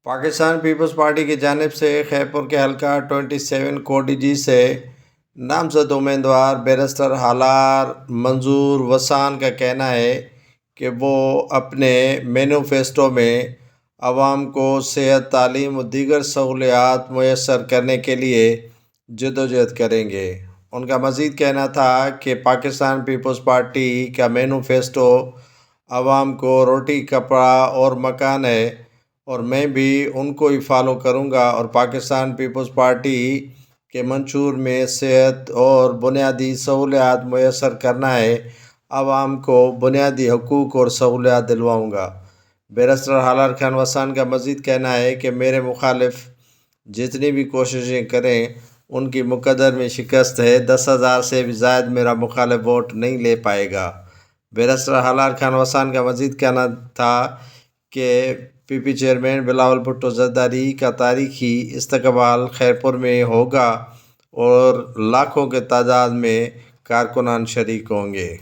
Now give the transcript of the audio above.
Pakistan Peoples party کی جانب سے خیرپور کے حلقہ 27 کوٹی جی سے نامزد امیدوار بیرسٹر ہالار منظور وسان کا کہنا ہے کہ وہ اپنے مینوفیسٹو میں عوام کو صحت، تعلیم و دیگر سہولیات میسر کرنے کے لیے جدوجہد کریں گے۔ ان کا مزید کہنا تھا کہ پاکستان پیپلز پارٹی کا مینوفیسٹو عوام کو روٹی، کپڑا اور مکان ہے، اور میں بھی ان کو ہی فالو کروں گا، اور پاکستان پیپلز پارٹی کے منشور میں صحت اور بنیادی سہولیات میسر کرنا ہے، عوام کو بنیادی حقوق اور سہولیات دلواؤں گا۔ بیرسٹر ہالار خان وسان کا مزید کہنا ہے کہ میرے مخالف جتنی بھی کوششیں کریں ان کی مقدر میں شکست ہے، 10,000 سے بھی زائد میرا مخالف ووٹ نہیں لے پائے گا۔ بیرسٹر ہالار خان وسان کا مزید کہنا تھا کہ پی پی چیئرمین بلاول بھٹو زرداری کا تاریخی استقبال خیرپور میں ہوگا اور لاکھوں کے تعداد میں کارکنان شریک ہوں گے۔